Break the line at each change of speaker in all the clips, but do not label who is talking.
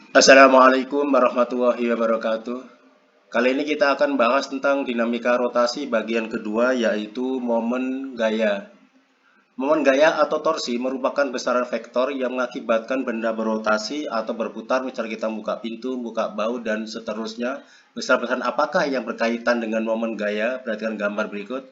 Assalamualaikum warahmatullahi wabarakatuh. Kali ini kita akan bahas tentang dinamika rotasi bagian kedua, yaitu momen gaya. Momen gaya atau torsi merupakan besaran vektor yang mengakibatkan benda berotasi atau berputar. Misalnya kita buka pintu, buka baut, dan seterusnya. Besaran-besaran apakah yang berkaitan dengan momen gaya? Perhatikan gambar berikut.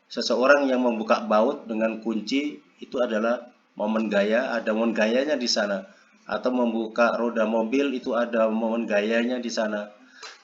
Seseorang yang membuka baut dengan kunci itu adalah momen gaya, ada momen gayanya di sana. Atau membuka roda mobil itu ada momen gayanya di sana.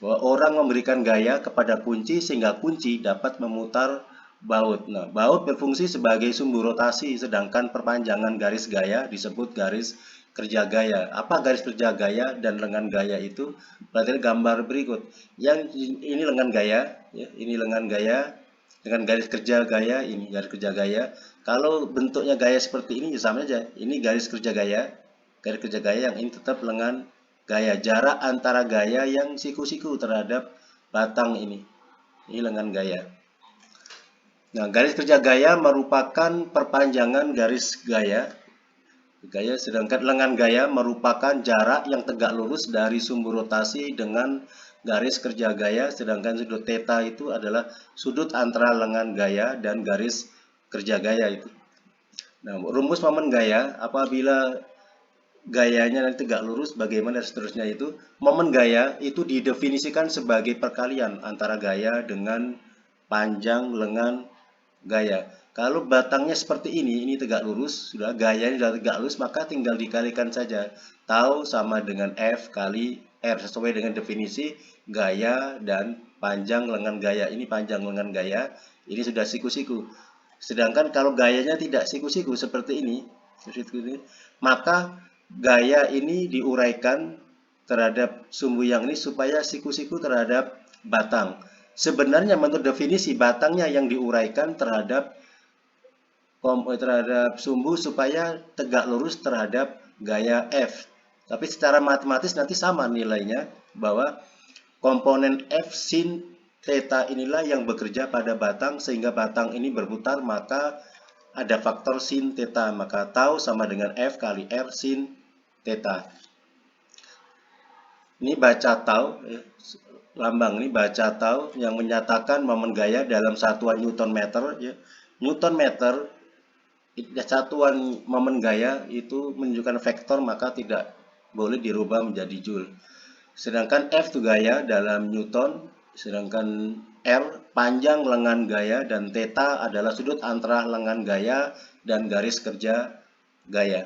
Bahwa orang memberikan gaya kepada kunci sehingga kunci dapat memutar baut. Nah, baut berfungsi sebagai sumbu rotasi, sedangkan perpanjangan garis gaya disebut garis kerja gaya. Apa garis kerja gaya dan lengan gaya itu? Perhatikan gambar berikut. Yang ini lengan gaya, ya, ini lengan gaya dengan garis kerja gaya, ini garis kerja gaya. Kalau bentuknya gaya seperti ini ya sama aja. Ini garis kerja gaya, garis kerja gaya, yang ini tetap lengan gaya. Jarak antara gaya yang siku-siku terhadap batang ini lengan gaya. Nah, garis kerja gaya merupakan perpanjangan garis gaya, sedangkan lengan gaya merupakan jarak yang tegak lurus dari sumbu rotasi dengan garis kerja gaya, sedangkan sudut theta itu adalah sudut antara lengan gaya dan garis kerja gaya itu. Nah, rumus momen gaya apabila gayanya nanti tegak lurus bagaimana seterusnya itu. Momen gaya itu didefinisikan sebagai perkalian antara gaya dengan panjang lengan gaya. Kalau batangnya seperti ini tegak lurus, sudah gayanya sudah tegak lurus, maka tinggal dikalikan saja. Tau sama dengan F kali R sesuai dengan definisi gaya dan panjang lengan gaya. Ini panjang lengan gaya, ini sudah siku-siku. Sedangkan kalau gayanya tidak siku-siku seperti ini, maka gaya ini diuraikan terhadap sumbu yang ini supaya siku-siku terhadap batang. Sebenarnya menurut definisi batangnya yang diuraikan terhadap sumbu supaya tegak lurus terhadap gaya F. Tapi secara matematis nanti sama nilainya, bahwa komponen F sin theta inilah yang bekerja pada batang sehingga batang ini berputar, maka ada faktor sin theta, maka tau sama dengan F kali R sin theta. Ini baca tau, lambang ini baca tau yang menyatakan momen gaya dalam satuan Newton meter, ya. Newton meter satuan momen gaya itu menunjukkan vektor, maka tidak boleh dirubah menjadi joule. Sedangkan F itu gaya dalam Newton, sedangkan R panjang lengan gaya, dan theta adalah sudut antara lengan gaya dan garis kerja gaya.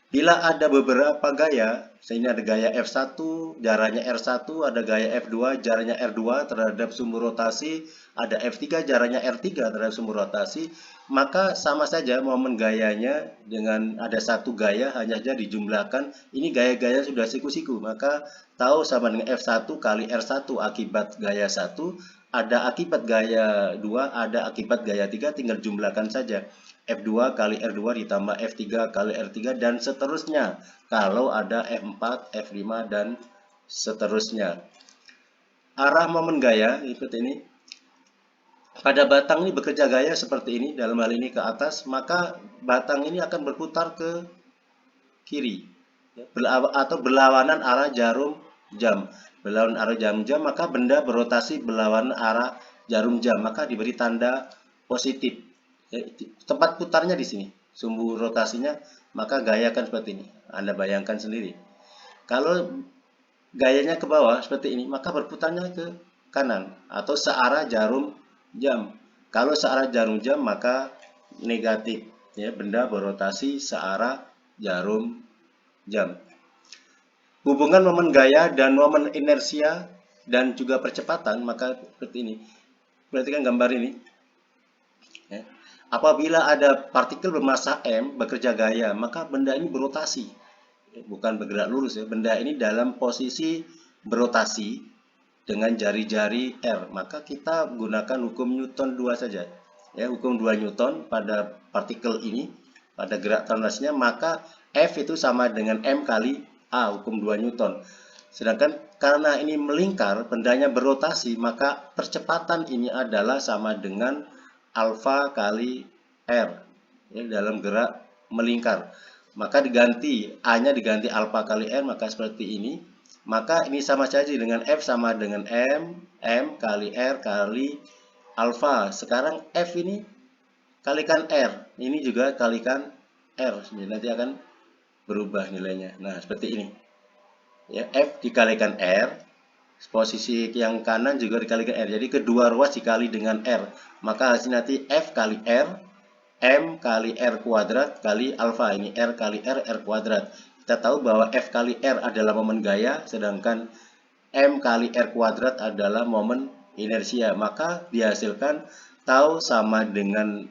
Bila ada beberapa gaya, sehingga ada gaya F1, jaraknya R1, ada gaya F2, jaraknya R2 terhadap sumbu rotasi, ada F3, jaraknya R3 terhadap sumbu rotasi, maka sama saja momen gayanya dengan ada satu gaya hanya saja dijumlahkan. Ini gaya-gaya sudah siku-siku, maka tahu sama dengan F1 kali R1 akibat gaya 1, ada akibat gaya 2, ada akibat gaya 3, tinggal jumlahkan saja. F2 kali R2 ditambah F3 kali R3 dan seterusnya. Kalau ada F4, F5 dan seterusnya. Arah momen gaya ikut ini. Pada batang ini bekerja gaya seperti ini, dalam hal ini ke atas, maka batang ini akan berputar ke kiri, atau berlawanan arah jarum jam. Berlawanan arah jarum jam, maka benda berotasi berlawanan arah jarum jam, maka diberi tanda positif. Tempat putarnya di sini, sumbu rotasinya, maka gaya akan seperti ini. Anda bayangkan sendiri. Kalau gayanya ke bawah seperti ini, maka berputarnya ke kanan atau searah jarum jam. Kalau searah jarum jam, maka negatif, ya, benda berotasi searah jarum jam. Hubungan momen gaya dan momen inersia dan juga percepatan, maka seperti ini. Perhatikan gambar ini. Ya. Apabila ada partikel bermassa M bekerja gaya, maka benda ini berotasi, bukan bergerak lurus, ya. Benda ini dalam posisi berotasi dengan jari-jari R, maka kita gunakan hukum Newton 2 saja, ya. Hukum 2 Newton pada partikel ini, pada gerak translasinya, maka F itu sama dengan M kali A, hukum 2 Newton. Sedangkan karena ini melingkar, bendanya berotasi, maka percepatan ini adalah sama dengan alfa kali R, ya, dalam gerak melingkar. maka diganti A-nya diganti alfa kali R, maka seperti ini. Maka ini sama saja dengan F sama dengan M kali R kali alfa. Sekarang F ini kalikan R, ini juga kalikan R, nanti akan berubah nilainya. Nah, seperti ini. Ya, F dikalikan R, posisi yang kanan juga dikalikan R. Jadi kedua ruas dikali dengan R. Maka hasil nanti F kali R, M kali R kuadrat kali alfa. Ini R kali R, R kuadrat. Kita tahu bahwa F kali R adalah momen gaya, sedangkan M kali R kuadrat adalah momen inersia. Maka dihasilkan tau sama dengan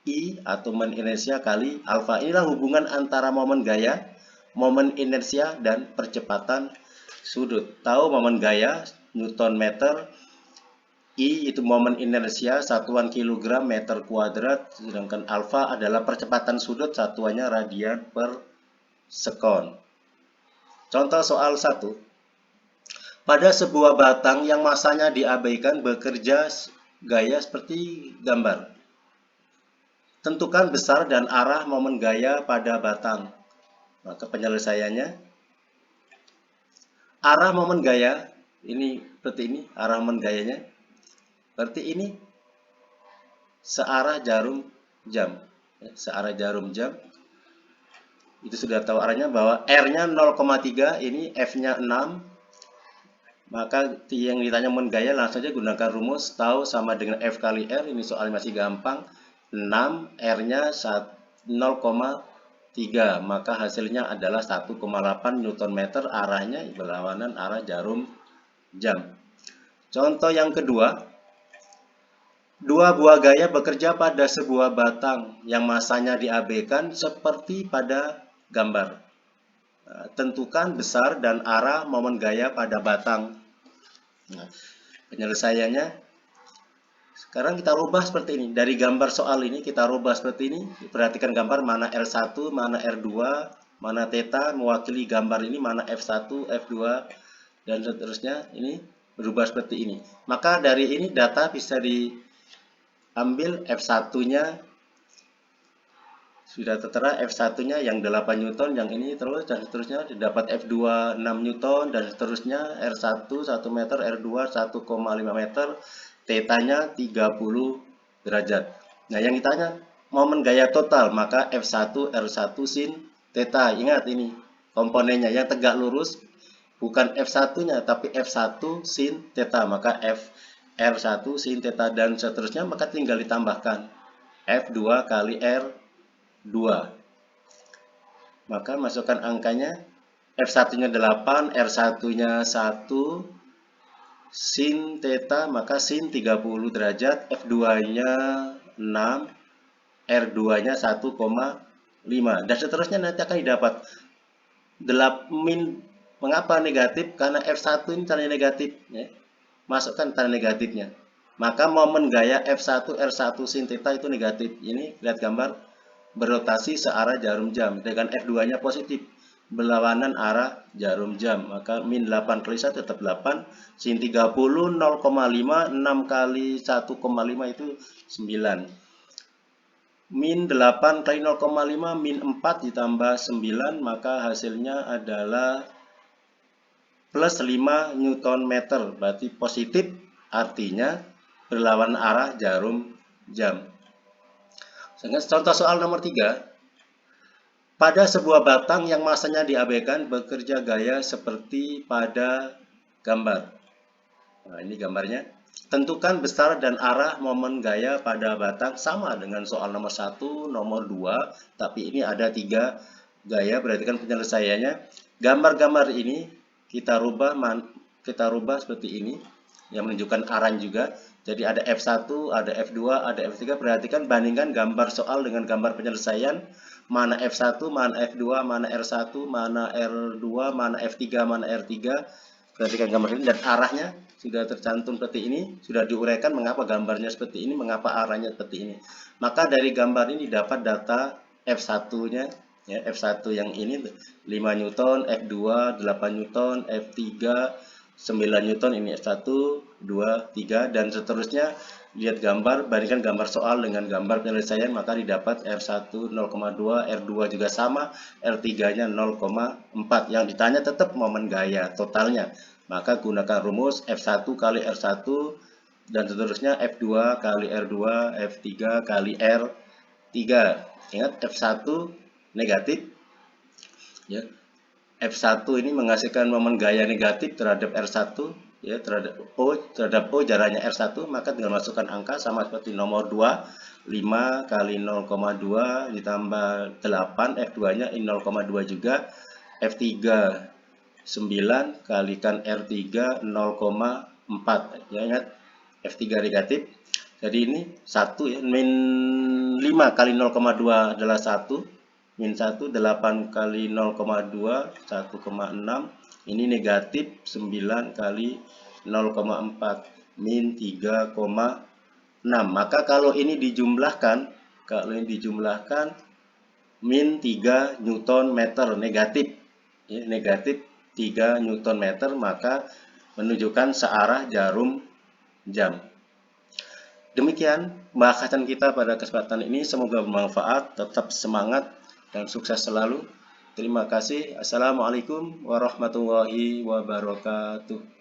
I atau momen inersia kali alfa. Inilah hubungan antara momen gaya, momen inersia, dan percepatan sudut. Tahu momen gaya, Newton meter, I itu momen inersia, satuan kilogram meter kuadrat, sedangkan alfa adalah percepatan sudut, satuannya radian per sekon. Contoh soal 1. Pada sebuah batang yang masanya diabaikan bekerja gaya seperti gambar. Tentukan besar dan arah momen gaya pada batang. Maka penyelesaiannya, arah momen gaya, ini seperti ini, arah momen gayanya. Berarti ini searah jarum jam. Searah jarum jam. Itu sudah tahu arahnya bahwa R-nya 0,3, ini F-nya 6. Maka yang ditanya momen gaya langsung saja gunakan rumus tahu sama dengan F kali R. Ini soal masih gampang. 6, R-nya 0,3. Maka hasilnya adalah 1,8 Newton meter. Arahnya berlawanan arah jarum jam. Contoh yang kedua. Dua buah gaya bekerja pada sebuah batang yang masanya diabaikan seperti pada gambar. Nah, tentukan besar dan arah momen gaya pada batang. Nah, penyelesaiannya, sekarang kita rubah seperti ini. Dari gambar soal ini kita rubah seperti ini. Perhatikan gambar mana R1, mana R2, mana theta mewakili gambar ini, mana F1, F2, dan seterusnya. Ini berubah seperti ini. Maka dari ini data bisa diambil F1-nya sudah tertera, F1-nya yang 8 Newton, yang ini terus dan seterusnya, didapat F2 6 Newton dan seterusnya, R1 1 meter, R2 1,5 meter, theta-nya 30 derajat. Nah, yang ditanya momen gaya total, maka F1 R1 sin theta. Ingat ini komponennya yang tegak lurus bukan F1-nya tapi F1 sin theta, maka F R1 sin theta dan seterusnya, maka tinggal ditambahkan F2 kali R2. Maka masukkan angkanya, F1-nya 8, R1-nya 1, sin theta, maka sin 30 derajat, F2-nya 6, R2-nya 1,5, dan seterusnya nanti akan didapat. Mengapa negatif? Karena F1 ini tanda negatif, ya. Masukkan tanda negatifnya. Maka momen gaya F1 R1 sin theta itu negatif. Ini lihat gambar, berotasi searah jarum jam, dengan F2-nya positif, berlawanan arah jarum jam. Maka min 8 kali 1 tetap 8, sin 30 0,5, 6 kali 1,5 itu 9. Min 8 kali 0,5 min 4 ditambah 9, maka hasilnya adalah plus 5 Newton meter. Berarti positif, artinya berlawanan arah jarum jam. Contoh soal nomor 3. Pada sebuah batang yang masanya diabaikan bekerja gaya seperti pada gambar. Nah, ini gambarnya. Tentukan besar dan arah momen gaya pada batang, sama dengan soal nomor 1, nomor 2, tapi ini ada 3 gaya. Berarti kan penyelesaiannya, gambar-gambar ini kita rubah seperti ini, yang menunjukkan arah juga. Jadi ada F1, ada F2, ada F3. Perhatikan, bandingkan gambar soal dengan gambar penyelesaian. Mana F1, mana F2, mana R1, mana R2, mana F3, mana R3. Perhatikan gambar ini dan arahnya sudah tercantum seperti ini. Sudah diuraikan mengapa gambarnya seperti ini, mengapa arahnya seperti ini. Maka dari gambar ini dapat data F1-nya. Ya, F1 yang ini 5 Newton, F2 8 Newton, F3 9 Newton, ini F1, 2, 3, dan seterusnya. Lihat gambar, bandingkan gambar soal dengan gambar penyelesaian, maka didapat R1 0,2, R2 juga sama, R3-nya 0,4. Yang ditanya tetap momen gaya totalnya. Maka gunakan rumus F1 kali R1 dan seterusnya F2 kali R2, F3 kali R3. Ingat F1 negatif, ya. F1 ini menghasilkan momen gaya negatif terhadap R1, ya, terhadap O jaraknya R1, maka tinggal masukkan angka sama seperti nomor 2, 5 kali 0,2 ditambah 8, F2-nya 0,2 juga, F3 9 kalikan R3 0,4. Ya, ingat F3 negatif. Jadi ini 1, ya, min 5 kali 0,2 adalah 1. Min 1, 8 kali 0,2, 1,6. Ini negatif 9 kali 0,4, min 3,6. Maka kalau ini dijumlahkan, min 3 Newton meter negatif, ya, negatif 3 Newton meter, maka menunjukkan searah jarum jam. Demikian pembahasan kita pada kesempatan ini, semoga bermanfaat, tetap semangat dan sukses selalu. Terima kasih. Assalamualaikum warahmatullahi wabarakatuh.